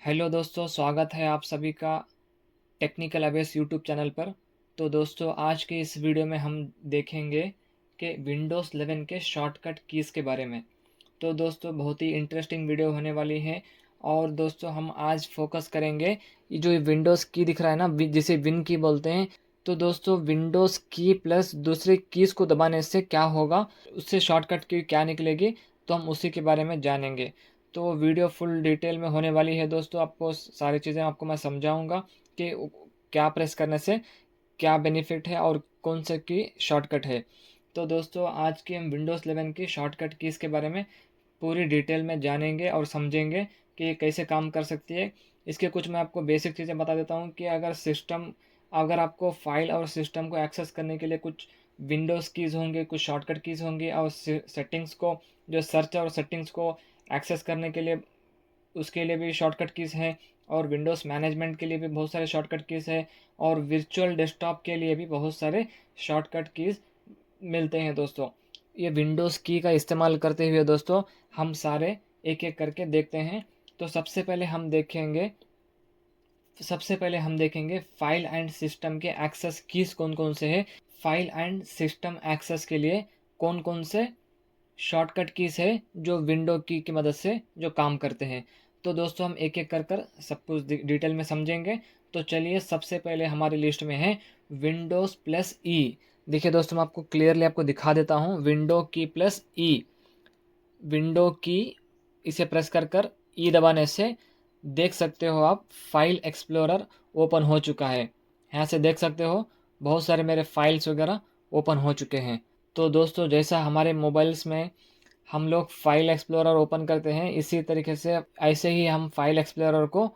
Hello दोस्तों, स्वागत है आप सभी का टेक्निकल अवेस यूट्यूब चैनल पर। तो दोस्तों, आज के इस वीडियो में हम देखेंगे कि विंडोज़ 11 के शॉर्टकट कीज़ के बारे में। तो दोस्तों, बहुत ही इंटरेस्टिंग वीडियो होने वाली है। और दोस्तों, हम आज फोकस करेंगे ये जो विंडोज़ की दिख रहा है ना, जिसे विन की बोलते हैं। तो दोस्तों, विंडोज़ की प्लस दूसरे कीज़ को दबाने से क्या होगा, उससे शॉर्टकट की क्या निकलेगी, तो हम उसी के बारे में जानेंगे। तो वीडियो फुल डिटेल में होने वाली है दोस्तों। आपको सारी चीज़ें आपको मैं समझाऊंगा कि क्या प्रेस करने से क्या बेनिफिट है और कौन से की शॉर्टकट है। तो दोस्तों, आज की हम विंडोज़ 11 की शॉर्टकट कीज़ के बारे में पूरी डिटेल में जानेंगे और समझेंगे कि ये कैसे काम कर सकती है। इसके कुछ मैं आपको बेसिक चीज़ें बता देता हूँ कि अगर आपको फाइल और सिस्टम को एक्सेस करने के लिए कुछ विंडोज़ कीज़ होंगे, कुछ शॉर्टकट कीज़ होंगी, और सेटिंग्स को, जो सर्च और सेटिंग्स को एक्सेस करने के लिए, उसके लिए भी शॉर्टकट कीज़ हैं। और विंडोज़ मैनेजमेंट के लिए भी बहुत सारे शॉर्टकट कीज़ हैं। और वर्चुअल डेस्कटॉप के लिए भी बहुत सारे शॉर्टकट कीज़ मिलते हैं दोस्तों। ये विंडोज़ की का इस्तेमाल करते हुए दोस्तों, हम सारे एक एक करके देखते हैं। तो सबसे पहले हम देखेंगे फाइल एंड सिस्टम के एक्सेस कीज़ कौन कौन से हैं। फाइल एंड सिस्टम एक्सेस के लिए कौन कौन से शॉर्टकट कीज़ है जो विंडो की मदद से जो काम करते हैं। तो दोस्तों, हम एक एक कर कर सब कुछ डिटेल में समझेंगे। तो चलिए, सबसे पहले हमारी लिस्ट में है विंडोज़ प्लस ई। देखिए दोस्तों, मैं आपको क्लियरली आपको दिखा देता हूँ। विंडो की प्लस ई, विंडो की, इसे प्रेस कर कर ई दबाने से देख सकते हो आप, फाइल एक्सप्लोरर ओपन हो चुका है। यहाँ से देख सकते हो बहुत सारे मेरे फाइल्स वगैरह ओपन हो चुके हैं। तो दोस्तों, जैसा हमारे मोबाइल्स में हम लोग फाइल एक्सप्लोरर ओपन करते हैं, इसी तरीके से ऐसे ही हम फाइल एक्सप्लोरर को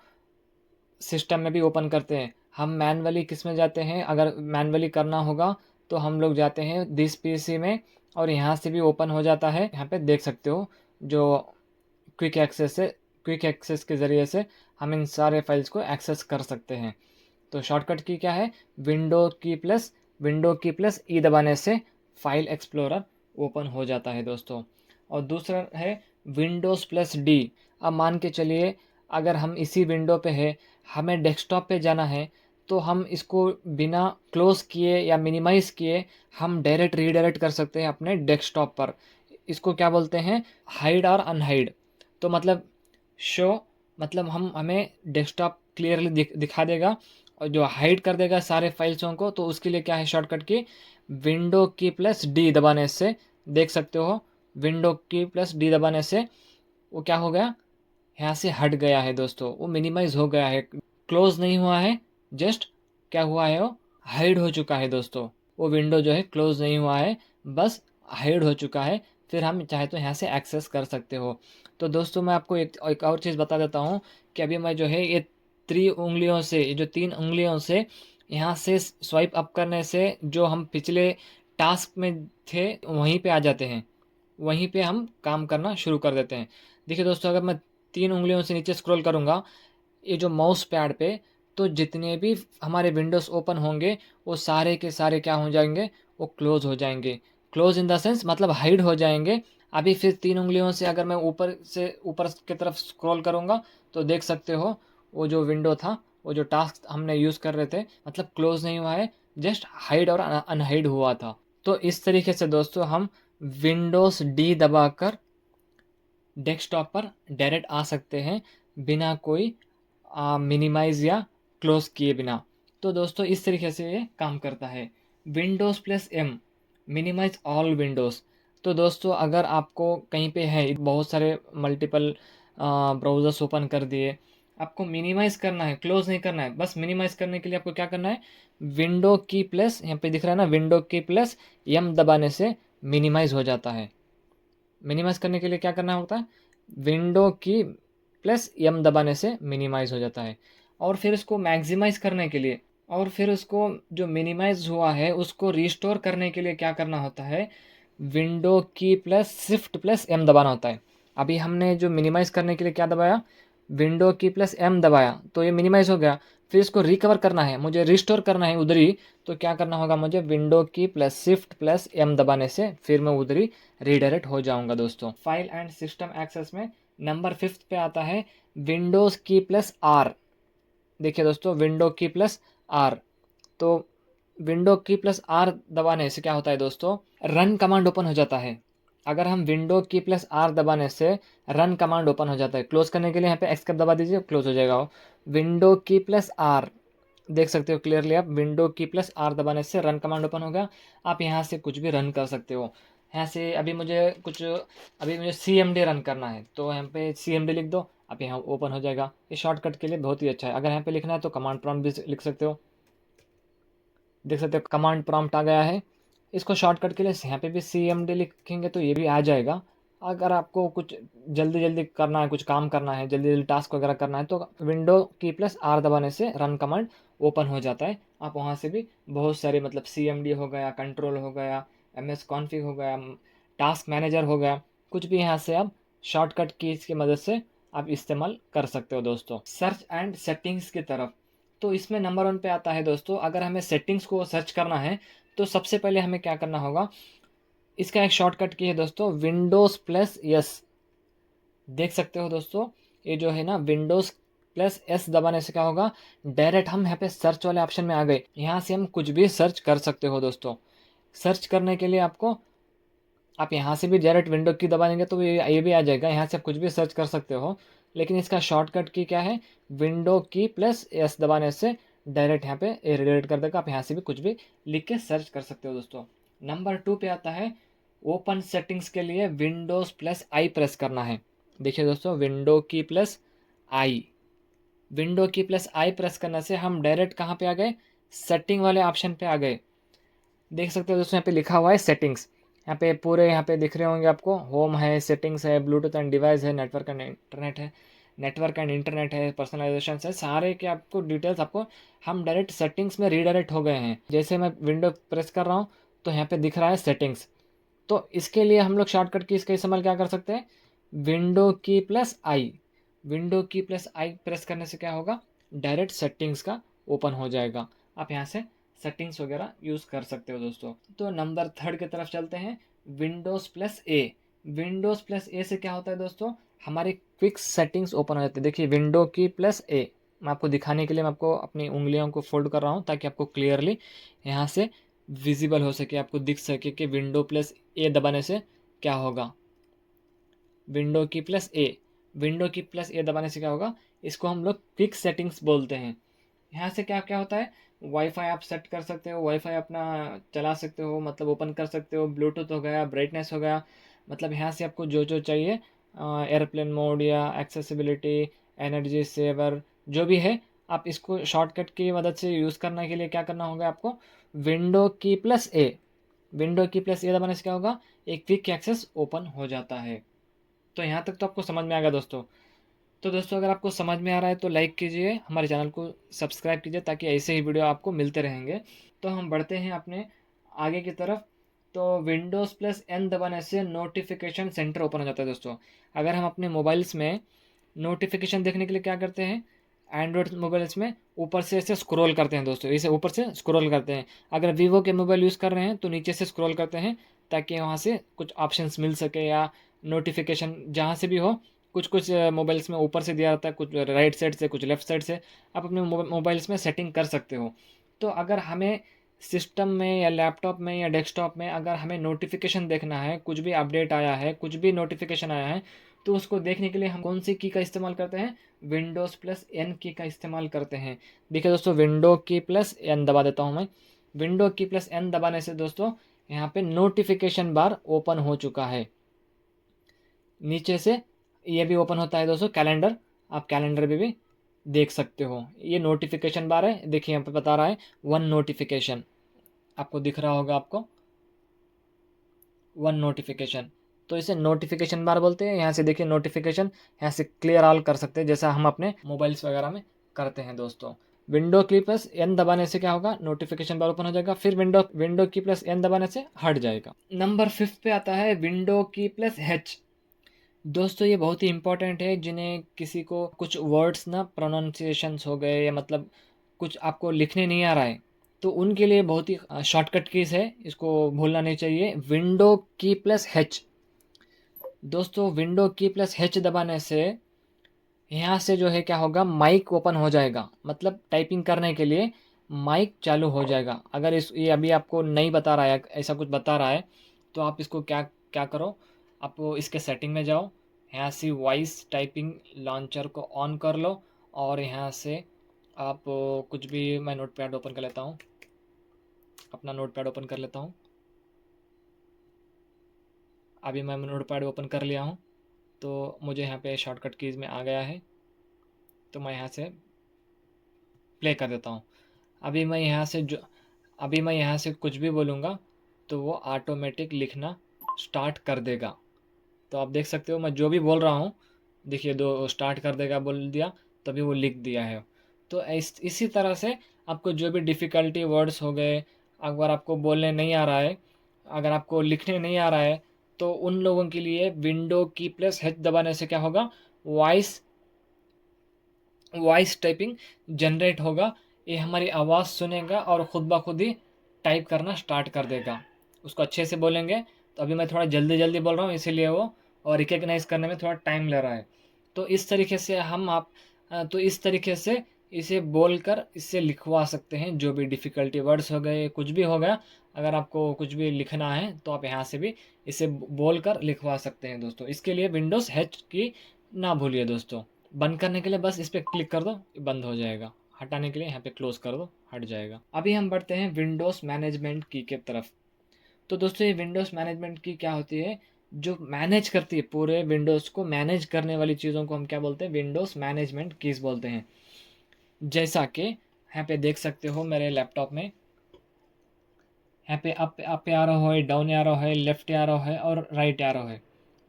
सिस्टम में भी ओपन करते हैं। हम मैनुअली किस में जाते हैं, अगर मैनुअली करना होगा तो हम लोग जाते हैं दिस पीसी में, और यहाँ से भी ओपन हो जाता है। यहाँ पे देख सकते हो जो क्विक एक्सेस के ज़रिए से हम इन सारे फाइल्स को एक्सेस कर सकते हैं। तो शॉर्टकट की क्या है, विंडो की प्लस ई दबाने से फाइल एक्सप्लोरर ओपन हो जाता है दोस्तों। और दूसरा है विंडोज़ प्लस डी। अब मान के चलिए, अगर हम इसी विंडो पे है, हमें डेस्कटॉप पे जाना है, तो हम इसको बिना क्लोज किए या मिनिमाइज़ किए हम डायरेक्ट रीडायरेक्ट कर सकते हैं अपने डेस्कटॉप पर। इसको क्या बोलते हैं, हाइड और अनहाइड। तो मतलब शो, मतलब हमें डेस्कटॉप क्लियरली दिखा देगा, और जो हाइड कर देगा सारे फाइल्सों को, तो उसके लिए क्या है शॉर्टकट की, विंडो की प्लस डी दबाने से देख सकते हो। विंडो की प्लस डी दबाने से वो क्या हो गया, यहाँ से हट गया है दोस्तों, वो मिनिमाइज हो गया है, क्लोज नहीं हुआ है, जस्ट क्या हुआ है, वो हाइड हो चुका है दोस्तों। वो विंडो जो है क्लोज नहीं हुआ है, बस हाइड हो चुका है। फिर हम चाहे तो यहाँ से एक्सेस कर सकते हो। तो दोस्तों, मैं आपको एक और चीज़ बता देता हूँ कि अभी मैं जो है ये उंगलियों से, ये जो 3 उंगलियों से यहाँ से स्वाइप अप करने से जो हम पिछले टास्क में थे वहीं पे आ जाते हैं, वहीं पे हम काम करना शुरू कर देते हैं। देखिए दोस्तों, अगर मैं 3 उंगलियों से नीचे स्क्रॉल करूँगा ये जो माउस पैड पे, तो जितने भी हमारे विंडोज़ ओपन होंगे वो सारे के सारे क्या हो जाएंगे, वो क्लोज हो जाएंगे। क्लोज इन द सेंस मतलब हाइड हो जाएंगे। अभी फिर 3 उंगलियों से अगर मैं ऊपर की तरफ स्क्रॉल करूँगा, तो देख सकते हो वो जो विंडो था, वो जो टास्क हमने यूज़ कर रहे थे, मतलब क्लोज नहीं हुआ है, जस्ट हाइड और अनहाइड हुआ था। तो इस तरीके से दोस्तों, हम विंडोज़ डी दबाकर डेस्कटॉप पर डायरेक्ट आ सकते हैं, बिना कोई मिनिमाइज़ या क्लोज किए बिना। तो दोस्तों, इस तरीके से ये काम करता है। Windows plus M, minimize all Windows. तो दोस्तों, अगर आपको कहीं पे है बहुत सारे मल्टीपल ब्राउज़र्स ओपन कर दिए, आपको मिनिमाइज़ करना है, क्लोज नहीं करना है, बस मिनिमाइज़ करने के लिए आपको क्या करना है, विंडो की प्लस, यहाँ पे दिख रहा है ना, विंडो की प्लस एम दबाने से मिनिमाइज़ हो जाता है। मिनिमाइज़ करने के लिए क्या करना होता है, विंडो की प्लस एम दबाने से मिनिमाइज़ हो जाता है। और फिर इसको मैक्सिमाइज़ करने के लिए, और फिर उसको जो मिनिमाइज़ हुआ है उसको रिस्टोर करने के लिए क्या करना होता है, विंडो की प्लस शिफ्ट प्लस एम दबाना होता है। अभी हमने जो मिनिमाइज़ करने के लिए क्या दबाया, विंडो की प्लस एम दबाया, तो ये मिनिमाइज़ हो गया। फिर इसको रिकवर करना है, मुझे रिस्टोर करना है उधर ही, तो क्या करना होगा, मुझे विंडो की प्लस शिफ्ट प्लस एम दबाने से फिर मैं उधर ही रीडायरेक्ट हो जाऊंगा दोस्तों। फाइल एंड सिस्टम एक्सेस में नंबर 5 पे आता है विंडोज़ की प्लस आर। देखिए दोस्तों, विंडो की प्लस आर। तो विंडो की प्लस आर दबाने से क्या होता है दोस्तों, रन कमांड ओपन हो जाता है। अगर हम विंडो की प्लस आर दबाने से रन कमांड ओपन हो जाता है। क्लोज करने के लिए यहाँ पे एक्स कप दबा दीजिए, क्लोज हो जाएगा वो। विंडो की प्लस आर, देख सकते हो क्लियरली आप, विंडो की प्लस आर दबाने से रन कमांड ओपन होगा। आप यहाँ से कुछ भी रन कर सकते हो। यहाँ से अभी मुझे सी एम डी रन करना है, तो यहाँ पे सी एम डी लिख दो, आप यहाँ ओपन हो जाएगा। ये शॉर्टकट के लिए बहुत ही अच्छा है। अगर यहाँ पे लिखना है तो कमांड प्रॉम्प्ट भी लिख सकते हो। देख सकते हो कमांड प्रॉम्प्ट आ गया है। इसको शॉर्टकट के लिए यहाँ पे भी सी एम डी लिखेंगे तो ये भी आ जाएगा। अगर आपको कुछ जल्दी जल्दी करना है, कुछ काम करना है, जल्दी जल्दी टास्क वगैरह करना है, तो विंडो की प्लस आर दबाने से रन कमांड ओपन हो जाता है। आप वहाँ से भी बहुत सारे मतलब सी एम डी हो गया, कंट्रोल हो गया, एम एस कॉन्फ़िग हो गया, टास्क मैनेजर हो गया, कुछ भी यहाँ से आप शॉर्टकट कीज़ की मदद से आप इस्तेमाल कर सकते हो दोस्तों। सर्च एंड सेटिंग्स की तरफ, तो इसमें नंबर 1 पे आता है दोस्तों, अगर हमें सेटिंग्स को सर्च करना है तो सबसे पहले हमें क्या करना होगा, इसका एक शॉर्टकट की है दोस्तों, विंडोज़ प्लस एस। देख सकते हो दोस्तों, ये जो है ना विंडोज़ प्लस एस दबाने से क्या होगा, डायरेक्ट हम यहाँ पे सर्च वाले ऑप्शन में आ गए। यहाँ से हम कुछ भी सर्च कर सकते हो दोस्तों। सर्च करने के लिए आप यहाँ से भी डायरेक्ट विंडो की दबा देंगे तो ये भी आ जाएगा। यहाँ से आप कुछ भी सर्च कर सकते हो, लेकिन इसका शॉर्टकट की क्या है, विंडो की प्लस एस दबाने से डायरेक्ट यहाँ पे रिडायरेक्ट कर देगा। आप यहाँ से भी कुछ भी लिख के सर्च कर सकते हो दोस्तों। नंबर 2 पे आता है ओपन सेटिंग्स के लिए विंडोज़ प्लस आई प्रेस करना है। देखिए दोस्तों, विंडो की प्लस आई, विंडो की प्लस आई प्रेस करने से हम डायरेक्ट कहाँ पे आ गए, सेटिंग वाले ऑप्शन पे आ गए। देख सकते हो दोस्तों, यहाँ पे लिखा हुआ है सेटिंग्स। यहाँ पे पूरे यहाँ पे दिख रहे होंगे आपको, होम है, सेटिंग्स है, ब्लूटूथ एंड डिवाइस है, नेटवर्क एंड इंटरनेट है, पर्सनलाइजेशन है, सारे के आपको डिटेल्स आपको, हम डायरेक्ट सेटिंग्स में रीडायरेक्ट हो गए हैं। जैसे मैं विंडो प्रेस कर रहा हूँ तो यहाँ पे दिख रहा है सेटिंग्स। तो इसके लिए हम लोग शॉर्टकट की इसका इस्तेमाल क्या कर सकते हैं, विंडो की प्लस आई। विंडो की प्लस आई प्रेस करने से क्या होगा, डायरेक्ट सेटिंग्स का ओपन हो जाएगा। आप यहाँ से सेटिंग्स वगैरह यूज़ कर सकते हो दोस्तों। तो नंबर 3 की तरफ चलते हैं, विंडोज़ प्लस ए। विंडोज़ प्लस ए से क्या होता है दोस्तों, हमारी क्विक सेटिंग्स ओपन हो जाती है। देखिए विंडो की प्लस ए, मैं आपको दिखाने के लिए मैं आपको अपनी उंगलियों को फोल्ड कर रहा हूँ ताकि आपको क्लियरली यहाँ से विजिबल हो सके, आपको दिख सके कि विंडो प्लस ए दबाने से क्या होगा। विंडो की प्लस ए, विंडो की प्लस ए दबाने से क्या होगा, इसको हम लोग क्विक सेटिंग्स बोलते हैं। यहाँ से क्या क्या होता है, वाईफाई आप सेट कर सकते हो, वाईफाई अपना चला सकते हो, मतलब ओपन कर सकते हो, ब्लूटूथ हो गया, ब्राइटनेस हो गया, मतलब यहाँ से आपको जो जो चाहिए, एयरप्लेन मोड या एक्सेसिबिलिटी, एनर्जी सेवर, जो भी है, आप इसको शॉर्टकट की मदद से यूज़ करने के लिए क्या करना होगा आपको, विंडो की प्लस ए, विंडो की प्लस ए दबाने से क्या होगा, एक क्विक एक्सेस ओपन हो जाता है। तो यहाँ तक तो आपको समझ में आ गया दोस्तों। तो दोस्तों, अगर आपको समझ में आ रहा है तो लाइक कीजिए, हमारे चैनल को सब्सक्राइब कीजिए ताकि ऐसे ही वीडियो आपको मिलते रहेंगे। तो हम बढ़ते हैं अपने आगे की तरफ। तो विंडोज़ प्लस एन दबाने से नोटिफिकेशन सेंटर ओपन हो जाता है दोस्तों। अगर हम अपने मोबाइल्स में नोटिफिकेशन देखने के लिए क्या करते हैं, एंड्रॉयड मोबाइल्स में ऊपर से ऐसे स्क्रॉल करते हैं दोस्तों, इसे ऊपर से स्क्रॉल करते हैं। अगर वीवो के मोबाइल यूज़ कर रहे हैं तो नीचे से स्क्रॉल करते हैं ताकि वहाँ से कुछ ऑप्शंस मिल सके, या नोटिफिकेशन जहाँ से भी हो, कुछ कुछ मोबाइल्स में ऊपर से दिया रहता है, कुछ राइट साइड से, कुछ लेफ्ट साइड से, आप अपने मोबाइल्स में सेटिंग कर सकते हो। तो अगर हमें सिस्टम में या लैपटॉप में या डेस्कटॉप में अगर हमें नोटिफिकेशन देखना है, कुछ भी अपडेट आया है, कुछ भी नोटिफिकेशन आया है, तो उसको देखने के लिए हम कौन सी की का इस्तेमाल करते हैं, विंडोज़ प्लस एन की का इस्तेमाल करते हैं। देखिए दोस्तों, विंडो की प्लस एन दबा देता हूँ मैं। विंडो की प्लस एन दबाने से दोस्तों यहाँ पे नोटिफिकेशन बार ओपन हो चुका है। नीचे से ये भी ओपन होता है दोस्तों कैलेंडर, आप कैलेंडर पे भी देख सकते हो। ये नोटिफिकेशन बार है, देखिए यहाँ पे बता रहा है 1 नोटिफिकेशन, आपको दिख रहा होगा आपको 1 नोटिफिकेशन। तो इसे नोटिफिकेशन बार बोलते हैं। यहाँ से देखिए नोटिफिकेशन, यहाँ से क्लियर ऑल कर सकते हैं जैसा हम अपने मोबाइल्स वगैरह में करते हैं दोस्तों। विंडो की प्लस एन दबाने से क्या होगा, नोटिफिकेशन बार ओपन हो जाएगा, फिर विंडो विंडो की प्लस एन दबाने से हट जाएगा। नंबर 5 पे आता है विंडो की प्लस एच। दोस्तों ये बहुत ही इंपॉर्टेंट है, जिन्हें किसी को कुछ वर्ड्स ना प्रोनाउंसिएशंस हो गए, या मतलब कुछ आपको लिखने नहीं आ रहा है, तो उनके लिए बहुत ही शॉर्टकट कीज है, इसको भूलना नहीं चाहिए। विंडो की प्लस एच, दोस्तों विंडो की प्लस H दबाने से यहाँ से जो है क्या होगा, माइक ओपन हो जाएगा, मतलब टाइपिंग करने के लिए माइक चालू हो जाएगा। अगर इस ये अभी आपको नहीं बता रहा है, ऐसा कुछ बता रहा है, तो आप इसको क्या क्या करो, आप इसके सेटिंग में जाओ, यहाँ से वॉइस टाइपिंग लॉन्चर को ऑन कर लो, और यहाँ से आप कुछ भी, मैं नोटपैड ओपन कर लेता हूँ, अपना नोटपैड ओपन कर लेता हूँ। अभी मैं नोटपैड ओपन कर लिया हूँ, तो मुझे यहाँ पे शॉर्टकट कीज़ में आ गया है, तो मैं यहाँ से प्ले कर देता हूँ। अभी मैं यहाँ से जो अभी मैं यहाँ से कुछ भी बोलूँगा तो वो ऑटोमेटिक लिखना स्टार्ट कर देगा। तो आप देख सकते हो मैं जो भी बोल रहा हूँ, देखिए दो स्टार्ट कर देगा बोल दिया, तभी वो लिख दिया है। तो इसी तरह से आपको जो भी डिफ़िकल्टी वर्ड्स हो गए, अगर आपको बोलने नहीं आ रहा है, अगर आपको लिखने नहीं आ रहा है, तो उन लोगों के लिए विंडो की प्लस H दबाने से क्या होगा, वॉइस वॉइस टाइपिंग जनरेट होगा। ये हमारी आवाज़ सुनेगा और ख़ुद ब खुद ही टाइप करना स्टार्ट कर देगा। उसको अच्छे से बोलेंगे, तो अभी मैं थोड़ा जल्दी जल्दी बोल रहा हूँ इसीलिए वो और रिकग्नाइज़ करने में थोड़ा टाइम ले रहा है। तो इस तरीके से तो इस तरीके से इसे बोलकर इससे लिखवा सकते हैं, जो भी डिफ़िकल्टी वर्ड्स हो गए, कुछ भी हो गया, अगर आपको कुछ भी लिखना है तो आप यहाँ से भी इसे बोलकर लिखवा सकते हैं दोस्तों। इसके लिए विंडोज़ H की ना भूलिए दोस्तों। बंद करने के लिए बस इस पर क्लिक कर दो, बंद हो जाएगा। हटाने के लिए यहाँ पे क्लोज कर दो, हट जाएगा। अभी हम बढ़ते हैं विंडोज़ मैनेजमेंट की के तरफ। तो दोस्तों ये विंडोज़ मैनेजमेंट की क्या होती है, जो मैनेज करती है पूरे विंडोज़ को, मैनेज करने वाली चीज़ों को हम क्या बोलते हैं, विंडोज़ मैनेजमेंट कीज़ बोलते हैं। जैसा कि यहाँ पे देख सकते हो मेरे लैपटॉप में, यहाँ पे अप एरो है, डाउन एरो है, लेफ्ट एरो है और राइट एरो है।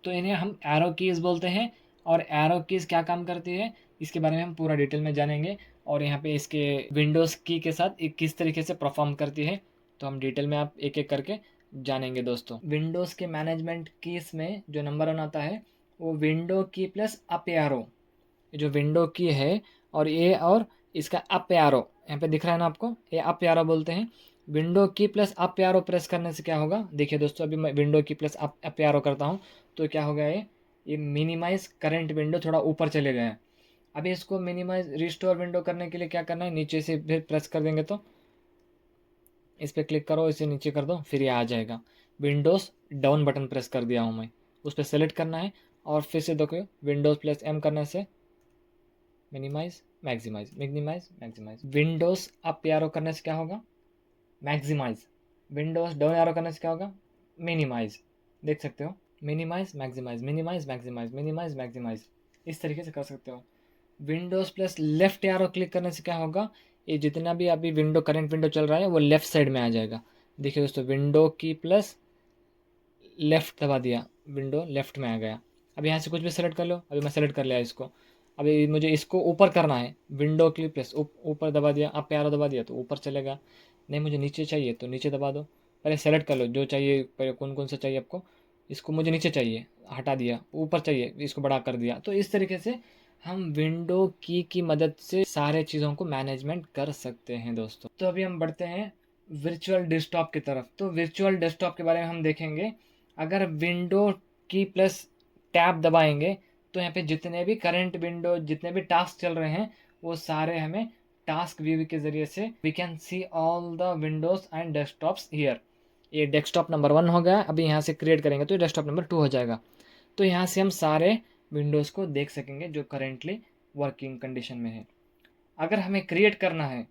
तो इन्हें हम एरो कीज़ बोलते हैं। और एरो कीज़ क्या काम करती है, इसके बारे में हम पूरा डिटेल में जानेंगे। और यहाँ पे इसके विंडोज़ की के साथ किस तरीके से परफॉर्म करती है, तो हम डिटेल में आप एक एक करके जानेंगे दोस्तों। विंडोज़ के मैनेजमेंट कीज़ में जो नंबर वन आता है वो विंडो की प्लस अप एरो, जो विंडो की है, और इसका अप एरो यहाँ पे दिख रहा है ना आपको, ये अप एरो बोलते हैं। विंडो की प्लस अप एरो प्रेस करने से क्या होगा, देखिए दोस्तों, अभी मैं विंडो की प्लस अप एरो करता हूँ तो क्या हो गया, ये मिनिमाइज करंट विंडो थोड़ा ऊपर चले गए हैं। अभी इसको मिनिमाइज रिस्टोर विंडो करने के लिए क्या करना है, नीचे से फिर प्रेस कर देंगे, तो इस पर क्लिक करो, इसे नीचे कर दो, फिर ये आ जाएगा। विंडोज़ डाउन बटन प्रेस कर दिया हूँ मैं, उस पर सेलेक्ट करना है और फिर से देखो विंडोज़ प्लस M करने से minimize maximize, minimize maximize. Windows up arrow करने से क्या होगा, मैक्सिमाइज। विंडोज़ डाउन एरो करने से क्या होगा, मिनिमाइज। देख सकते हो, minimize maximize, minimize maximize, minimize maximize, इस तरीके से कर सकते हो। Windows plus left arrow click करने से क्या होगा, ये जितना भी अभी करंट विंडो चल रहा है वो लेफ्ट साइड में आ जाएगा। देखिए दोस्तों, विंडो की प्लस लेफ्ट दबा दिया, विंडो लेफ्ट में आ गया। अब यहाँ से कुछ भी सेलेक्ट कर लो, अभी मैं सेलेक्ट कर लिया इसको। अभी मुझे इसको ऊपर करना है, विंडो की प्लस ऊपर दबा दिया, अप एरो दबा दिया तो ऊपर चलेगा। नहीं मुझे नीचे चाहिए तो नीचे दबा दो। पहले सेलेक्ट कर लो जो चाहिए, पहले कौन कौन सा चाहिए आपको। इसको मुझे नीचे चाहिए, हटा दिया, ऊपर चाहिए, इसको बड़ा कर दिया। तो इस तरीके से हम विंडो की मदद से सारे चीज़ों को मैनेजमेंट कर सकते हैं दोस्तों। तो अभी हम बढ़ते हैं वर्चुअल डेस्कटॉप की तरफ। तो वर्चुअल डेस्कटॉप के बारे में हम देखेंगे। अगर विंडो की प्लस टैब दबाएंगे तो यहाँ पे जितने भी करंट विंडो, जितने भी टास्क चल रहे हैं, वो सारे हमें टास्क व्यू के ज़रिए से we can see all the windows and desktops here. ये डेस्कटॉप नंबर 1 हो गया। अभी यहाँ से क्रिएट करेंगे तो डेस्कटॉप नंबर 2 हो जाएगा। तो यहाँ से हम सारे विंडोज़ को देख सकेंगे जो करेंटली वर्किंग कंडीशन में है। अगर हमें क्रिएट करना है,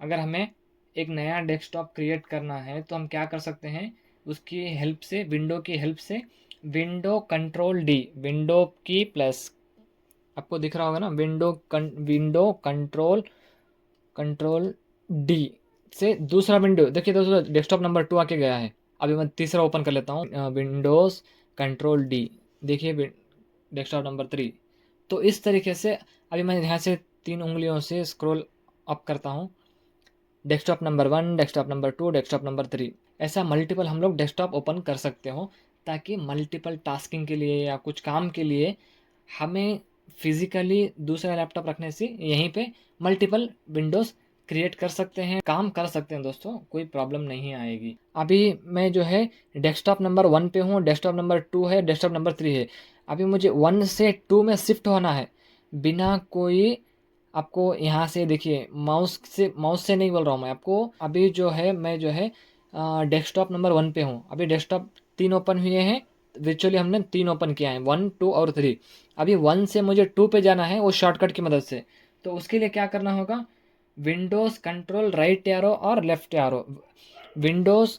अगर हमें एक नया डेस्कटॉप क्रिएट करना है तो हम क्या कर सकते हैं, उसकी हेल्प से, विंडो की हेल्प से, विंडो कंट्रोल डी, विंडो की प्लस, आपको दिख रहा होगा ना, विंडो कंट्रोल डी से दूसरा विंडो, देखिए दोस्तों डेस्कटॉप नंबर 2 आके गया है। अभी मैं तीसरा ओपन कर लेता हूँ, विंडोज़ कंट्रोल डी, देखिए डेस्कटॉप नंबर 3। तो इस तरीके से अभी मैं यहाँ से 3 उंगलियों से स्क्रॉल अप करता हूँ, desktop number 1, desktop number 2, desktop number 3, ऐसा मल्टीपल हम लोग डेस्कटॉप ओपन कर सकते हो, ताकि मल्टीपल टास्किंग के लिए या कुछ काम के लिए हमें फिज़िकली दूसरा लैपटॉप रखने से यहीं पे मल्टीपल विंडोज़ क्रिएट कर सकते हैं, काम कर सकते हैं दोस्तों, कोई प्रॉब्लम नहीं आएगी। अभी मैं जो है डेस्कटॉप नंबर 1 पे हूँ, डेस्कटॉप नंबर 2 है, डेस्कटॉप नंबर 3 है। अभी मुझे 1 से 2 में शिफ्ट होना है बिना कोई, आपको यहाँ से देखिए माउस से नहीं बोल रहा हूँ मैं आपको। अभी जो है मैं जो है डेस्कटॉप नंबर 1 पे हूँ। अभी डेस्कटॉप 3 ओपन हुए हैं, वर्चुअली हमने 3 ओपन किया है, 1, 2 और 3। अभी 1 से मुझे 2 पे जाना है वो शॉर्टकट की मदद से। तो उसके लिए क्या करना होगा, विंडोज़ कंट्रोल राइट एरो और लेफ्ट एरो, विंडोज़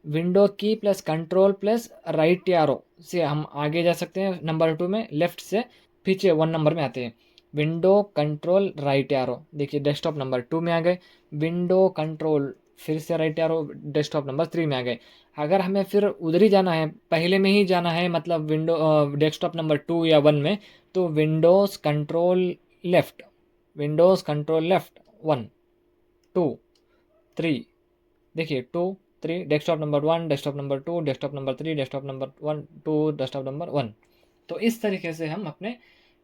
विंडो की plus control plus right arrow से हम आगे जा सकते हैं नंबर 2 में, लेफ्ट से पीछे 1 नंबर में आते हैं। विंडो कंट्रोल राइट एरो, देखिए डेस्कटॉप नंबर 2 में आ गए, विंडो कंट्रोल फिर से राइट एरो डेस्कटॉप नंबर 3 में आ गए। अगर हमें फिर उधर ही जाना है, पहले में ही जाना है, मतलब डेस्कटॉप नंबर 2 या 1 में, तो Windows control left, Windows control left 1, 2, 3, देखिए 2, 3, desktop number 1, desktop number 2, desktop number 3, desktop number 1, 2, desktop number 1। तो इस तरीके से हम अपने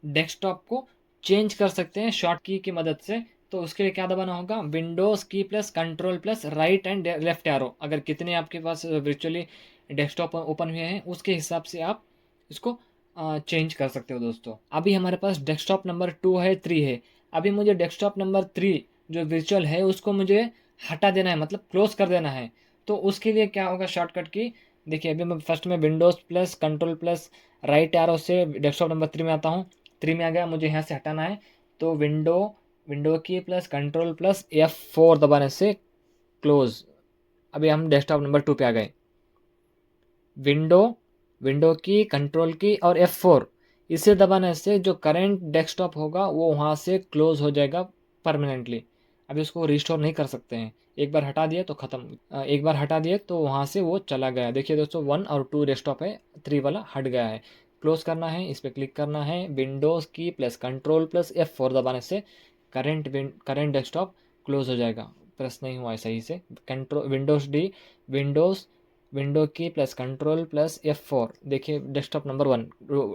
डेस्कटॉप को चेंज कर सकते हैं शॉर्ट की मदद से। तो उसके लिए क्या दबाना होगा, विंडोज़ की plus control plus right and left arrow. अगर कितने आपके पास वर्चुअली डेस्कटॉप ओपन हुए हैं उसके हिसाब से आप इसको चेंज कर सकते हो दोस्तों। अभी हमारे पास डेस्कटॉप नंबर 2 है, 3 है। अभी मुझे डेस्कटॉप नंबर 3 जो वर्चुअल है उसको मुझे हटा देना है, मतलब क्लोज कर देना है। तो उसके लिए क्या होगा शॉर्टकट की, देखिए अभी मैं फर्स्ट में Windows plus control plus right arrow से डेस्कटॉप नंबर 3 में आता हूँ। 3 में आ गया, मुझे यहाँ से हटाना है। तो विंडो की प्लस कंट्रोल प्लस F4 दबाने से क्लोज। अभी हम डेस्कटॉप नंबर 2 पे आ गए। विंडो विंडो की, कंट्रोल की और F4 इसे दबाने से जो करंट डेस्कटॉप होगा वो वहाँ से क्लोज हो जाएगा परमानेंटली। अभी उसको रिस्टोर नहीं कर सकते हैं, एक बार हटा दिए तो ख़त्म, एक बार हटा दिए तो वहाँ से वो चला गया। देखिए दोस्तों 1 और 2 डेस्कटॉप है, 3 वाला हट गया है। क्लोज करना है, इस पर क्लिक करना है, विंडोज़ की प्लस कंट्रोल प्लस F4 दबाने से करंट डेस्कटॉप क्लोज हो जाएगा। प्रेस नहीं हुआ है सही से, कंट्रोल विंडोज़ विंडो की प्लस कंट्रोल प्लस F4, देखिए डेस्कटॉप नंबर 1,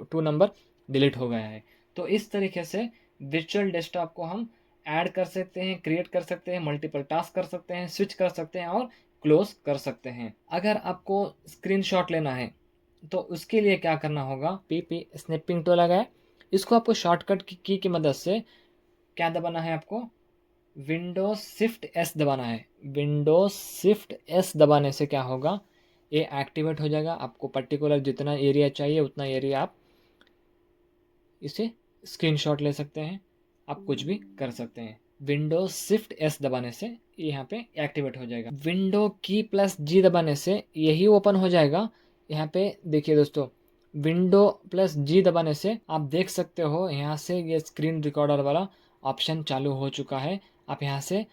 2 नंबर डिलीट हो गया है। तो इस तरीके से वर्चुअल डेस्कटॉप को हम ऐड कर सकते हैं, क्रिएट कर सकते हैं, मल्टीपल टास्क कर सकते हैं, स्विच कर सकते हैं और क्लोज कर सकते हैं। अगर आपको स्क्रीनशॉट लेना है तो उसके लिए क्या करना होगा, पी स्नैपिंग टूल लगा है, इसको आपको शॉर्टकट की मदद से क्या दबाना है, आपको विंडोज शिफ्ट एस दबाना है। विंडोज शिफ्ट एस दबाने से क्या होगा, ये एक्टिवेट हो जाएगा। आपको पर्टिकुलर जितना एरिया चाहिए उतना एरिया आप इसे स्क्रीनशॉट ले सकते हैं, आप कुछ भी कर सकते हैं। विंडो शिफ्ट एस दबाने से यहाँ पे एक्टिवेट हो जाएगा। विंडो की प्लस जी दबाने से यही ओपन हो जाएगा। यहाँ पे देखिए दोस्तों, विंडो प्लस जी दबाने से आप देख सकते हो यहाँ से ये स्क्रीन रिकॉर्डर वाला ऑप्शन चालू हो चुका है। आप यहाँ से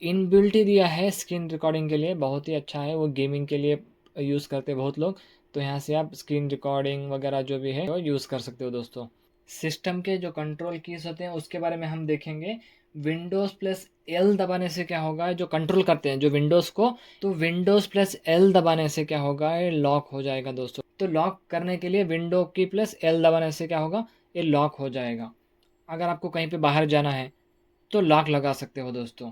इनबिल्ट ही दिया है स्क्रीन रिकॉर्डिंग के लिए, बहुत ही अच्छा है, वो गेमिंग के लिए यूज़ करते हैं बहुत लोग। तो यहाँ से आप स्क्रीन रिकॉर्डिंग वगैरह जो भी है वो यूज़ कर सकते हो दोस्तों। सिस्टम के जो कंट्रोल कीज होते हैं उसके बारे में हम देखेंगे। विंडोज़ प्लस एल दबाने से क्या होगा, जो कंट्रोल करते हैं जो विंडोज़ को, तो विंडोज़ प्लस एल दबाने से क्या होगा, ये लॉक हो जाएगा दोस्तों। तो लॉक करने के लिए विंडो की प्लस एल दबाने से क्या होगा, ये लॉक हो जाएगा। अगर आपको कहीं पे बाहर जाना है तो लॉक लगा सकते हो दोस्तों।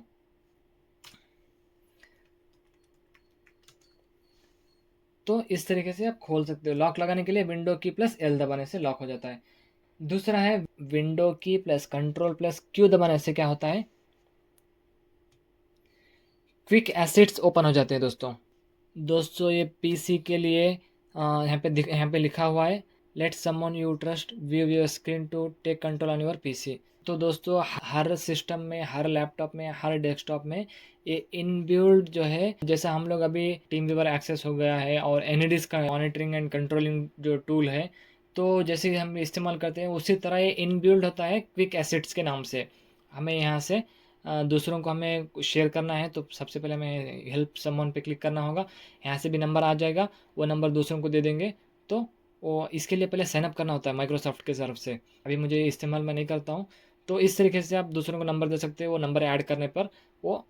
तो इस तरीके से आप खोल सकते हो। लॉक लगाने के लिए विंडो की प्लस एल दबाने से लॉक हो जाता है। दूसरा है विंडो की प्लस कंट्रोल प्लस क्यू दबाने से क्या होता है, क्विक एसिड्स ओपन हो जाते हैं दोस्तों। दोस्तों ये पीसी के लिए यहाँ पे लिखा हुआ है, let someone you trust view your screen to take control on your PC. तो दोस्तों हर सिस्टम में, हर लैपटॉप में, हर डेस्कटॉप में ये इनबिल्ट जो है, जैसा हम लोग अभी टीम व्यूअर एक्सेस हो गया है और एनएडीएस का मॉनिटरिंग एंड कंट्रोलिंग जो टूल है, तो जैसे हम इस्तेमाल करते हैं उसी तरह ये इनबिल्ट होता है क्विक एसिड्स के नाम से। हमें यहाँ से दूसरों को हमें शेयर करना है तो सबसे पहले हमें हेल्प समवन पे क्लिक करना होगा। यहाँ से भी नंबर आ जाएगा, वो नंबर दूसरों को दे देंगे। तो वो इसके लिए पहले साइनअप करना होता है माइक्रोसॉफ्ट के तरफ से, अभी मुझे इस्तेमाल मैं नहीं करता हूँ। तो इस तरीके से आप दूसरों को नंबर दे सकते हो, वो नंबर ऐड करने पर वो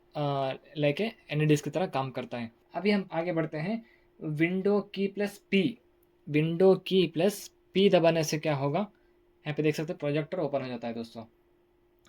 लेके एनएडीएस की तरह काम करता है। अभी हम आगे बढ़ते हैं। विंडो की प्लस पी, विंडो की प्लस पी दबाने से क्या होगा, यहाँ पे देख सकते हो प्रोजेक्टर ओपन हो जाता है दोस्तों।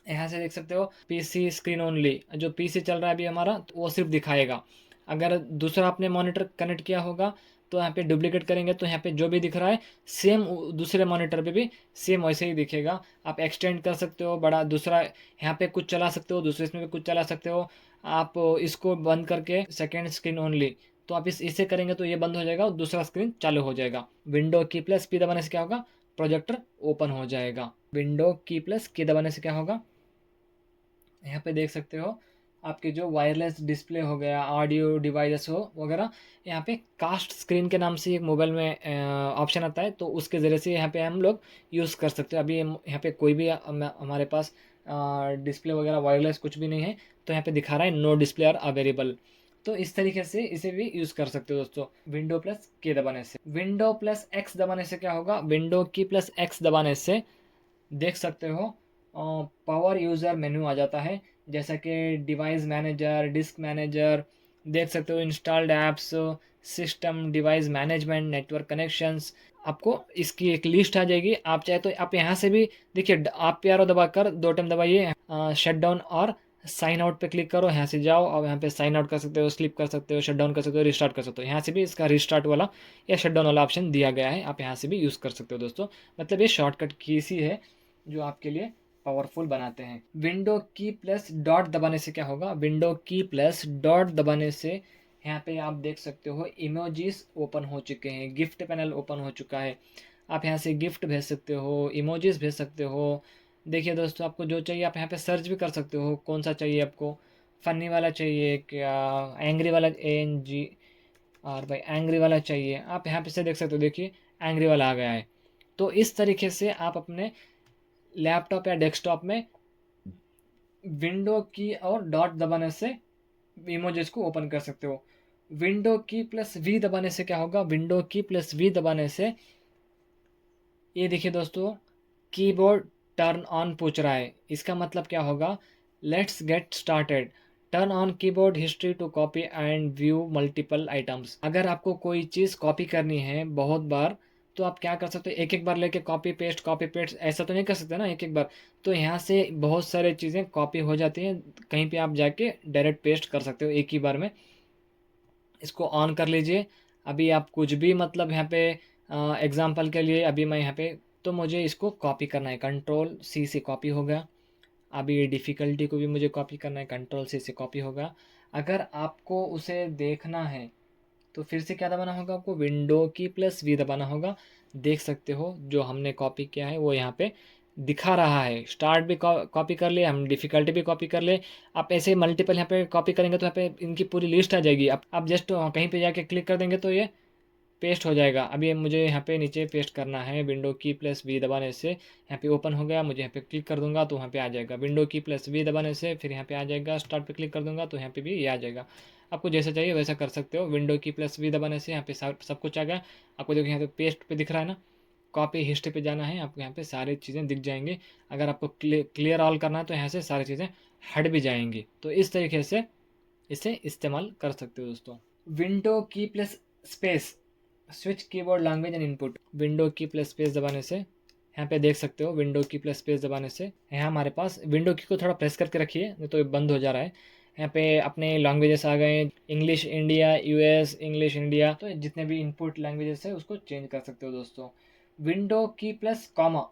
यहाँ से देख सकते हो पीसी स्क्रीन ओनली, जो पीसी चल रहा है अभी हमारा तो वो सिर्फ दिखाएगा। अगर दूसरा आपने मॉनिटर कनेक्ट किया होगा तो यहाँ पे डुप्लीकेट करेंगे तो यहाँ पे जो भी दिख रहा है सेम दूसरे मॉनिटर पे भी सेम वैसे ही दिखेगा। आप एक्सटेंड कर सकते हो बड़ा, दूसरा यहाँ पे कुछ चला सकते हो, दूसरे इसमें भी कुछ चला सकते हो। आप इसको बंद करके सेकेंड स्क्रीन ओनली, तो आप इसे करेंगे तो ये बंद हो जाएगा और दूसरा स्क्रीन चालू हो जाएगा। विंडो की प्लस पी दबाने से क्या होगा, प्रोजेक्टर ओपन हो जाएगा। विंडो की प्लस की दबाने से क्या होगा, यहाँ पे देख सकते हो आपके जो वायरलेस डिस्प्ले हो गया, ऑडियो डिवाइस हो वगैरह, यहाँ पे कास्ट स्क्रीन के नाम से एक मोबाइल में ऑप्शन आता है, तो उसके ज़रिए से यहाँ पे हम लोग यूज़ कर सकते हैं। अभी यहाँ पे कोई भी हमारे पास डिस्प्ले वगैरह वायरलेस कुछ भी नहीं है, तो यहाँ पे दिखा रहा है नो डिस्प्ले आर अवेलेबल। तो इस तरीके से इसे भी यूज़ कर सकते हो दोस्तों, विंडो प्लस के दबाने से। विंडो प्लस एक्स दबाने से क्या होगा, विंडो की प्लस एक्स दबाने से देख सकते हो पावर यूज़र मेन्यू आ जाता है, जैसा कि डिवाइस मैनेजर, डिस्क मैनेजर, देख सकते हो installed apps, system device management, network connections. आपको इसकी एक लिस्ट आ जाएगी। आप चाहे तो आप यहाँ से भी देखिए, आप प्यारो दबाकर 2 टाइम दबाइए, शट डाउन और साइन आउट पे क्लिक करो, यहाँ से जाओ और यहाँ पे साइन आउट कर सकते हो, स्लिप कर सकते हो, शट डाउन कर सकते हो, रिस्टार्ट कर सकते हो। यहाँ से भी इसका रिस्टार्ट वाला या शट डाउन वाला ऑप्शन दिया गया है, आप यहाँ से भी यूज़ कर सकते हो दोस्तों। मतलब ये शॉर्टकट कीज़ ही है जो आपके लिए पावरफुल बनाते हैं। विंडो की प्लस डॉट दबाने से क्या होगा, विंडो की प्लस डॉट दबाने से यहाँ पे आप देख सकते हो इमोजीज ओपन हो चुके हैं, गिफ्ट पैनल ओपन हो चुका है। आप यहाँ से गिफ्ट भेज सकते हो, इमोजीज भेज सकते हो। देखिए दोस्तों, आपको जो चाहिए आप यहाँ पे सर्च भी कर सकते हो, कौन सा चाहिए आपको, फनी वाला चाहिए क्या, एंग्री वाला, ANG और भाई एंग्री वाला चाहिए, आप यहाँ पे से देख सकते हो। देखिए एंग्री वाला आ गया है। तो इस तरीके से आप अपने लैपटॉप या डेस्कटॉप में विंडो की और डॉट दबाने से इमोजेस को ओपन कर सकते हो। विंडो की प्लस वी दबाने से क्या होगा, विंडो की प्लस वी दबाने से ये देखिए दोस्तों, कीबोर्ड टर्न ऑन पूछ रहा है। इसका मतलब क्या होगा, let's get started, turn on keyboard history to copy and view multiple items. अगर आपको कोई चीज़ कॉपी करनी है बहुत बार, तो आप क्या कर सकते हो, एक एक बार लेके कॉपी पेस्ट ऐसा तो नहीं कर सकते ना एक एक बार। तो यहाँ से बहुत सारे चीज़ें कॉपी हो जाती हैं, कहीं पे आप जाके डायरेक्ट पेस्ट कर सकते हो एक ही बार में। इसको ऑन कर लीजिए। अभी आप कुछ भी मतलब यहाँ पे एग्जांपल के लिए अभी मैं यहाँ पे, तो मुझे इसको कॉपी करना है, Ctrl+C से कॉपी हो गया। अभी ये डिफ़िकल्टी को भी मुझे कॉपी करना है, Ctrl+C से कॉपी होगा। अगर आपको उसे देखना है तो फिर से क्या दबाना होगा आपको, विंडो की प्लस वी दबाना होगा। देख सकते हो जो हमने कॉपी किया है वो यहाँ पे दिखा रहा है। स्टार्ट भी कॉपी कर ले, हम डिफ़िकल्टी भी कॉपी कर ले। आप ऐसे मल्टीपल यहाँ पे कॉपी करेंगे तो यहाँ पे इनकी पूरी लिस्ट आ जाएगी। आप जस्ट कहीं पे जाके क्लिक कर देंगे तो ये पेस्ट हो जाएगा। अभी मुझे यहाँ पे नीचे पेस्ट करना है, विंडो की प्लस वी दबाने से यहाँ पे ओपन हो गया। मुझे यहाँ पे क्लिक कर दूंगा तो वहाँ पे आ जाएगा, विंडो की प्लस वी दबाने से फिर यहाँ पे आ जाएगा, स्टार्ट पे क्लिक कर दूंगा तो यहाँ पे भी ये आ जाएगा। आपको जैसा चाहिए वैसा कर सकते हो। विंडो की प्लस वी दबाने से यहाँ पे सब कुछ आ गया। आपको देखो यहाँ पे पेस्ट पे दिख रहा है ना, कॉपी हिस्ट्री पे जाना है, आपको यहाँ पे सारी चीज़ें दिख जाएंगी। अगर आपको क्लियर ऑल करना है तो यहाँ से सारी चीज़ें हट भी जाएंगी। तो इस तरीके से इसे इस्तेमाल कर सकते हो दोस्तों। विंडो की plus space, switch keyboard language and input. Window की प्लस स्पेस दबाने से यहाँ पे देख सकते हो, विंडो की प्लस स्पेस दबाने से यहाँ हमारे पास विंडो की को थोड़ा प्रेस करके रखिए, नहीं तो ये बंद हो जा रहा है। यहाँ पे अपने लैंग्वेजेस आ गए, English India, US, English India, तो जितने भी इनपुट लैंग्वेजेस है उसको चेंज कर सकते हो दोस्तों। विंडो की प्लस कॉमा,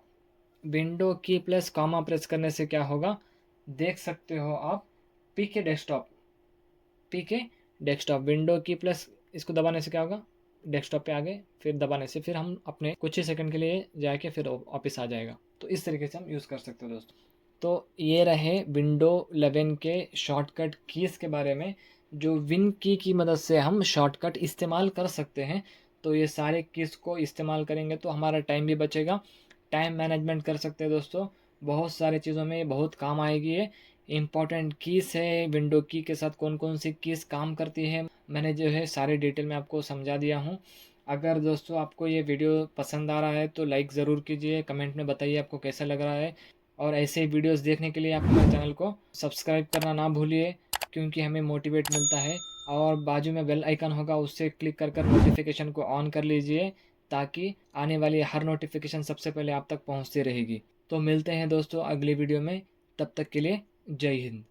विंडो की प्लस कॉमा प्रेस करने से क्या होगा, देख सकते हो आप, पीके डेस्कटॉप, पीके डेस्कटॉप, विंडो की प्लस इसको दबाने से क्या होगा, डेस्कटॉप पे आ गए, फिर दबाने से फिर हम अपने कुछ ही सेकंड के लिए जाके फिर ऑफिस आ जाएगा। तो इस तरीके से हम यूज़ कर सकते हो दोस्तों। तो ये रहे विंडो 11 के शॉर्टकट कीज़ के बारे में, जो विन की मदद से हम शॉर्टकट इस्तेमाल कर सकते हैं। तो ये सारे कीज़ को इस्तेमाल करेंगे तो हमारा टाइम भी बचेगा, टाइम मैनेजमेंट कर सकते हैं दोस्तों। बहुत सारी चीज़ों में बहुत काम आएगी ये। इम्पॉर्टेंट कीज़ है, विंडो की के साथ कौन कौन सी कीज़ काम करती है, मैंने जो है सारे डिटेल में आपको समझा दिया हूँ। अगर दोस्तों आपको ये वीडियो पसंद आ रहा है तो लाइक ज़रूर कीजिए, कमेंट में बताइए आपको कैसा लग रहा है। और ऐसे ही वीडियोस देखने के लिए आप हमारे चैनल को सब्सक्राइब करना ना भूलिए, क्योंकि हमें मोटिवेट मिलता है। और बाजू में बेल आइकन होगा, उससे क्लिक कर कर नोटिफिकेशन को ऑन कर लीजिए, ताकि आने वाली हर नोटिफिकेशन सबसे पहले आप तक पहुंचती रहेगी। तो मिलते हैं दोस्तों अगली वीडियो में। तब तक के लिए जय हिंद।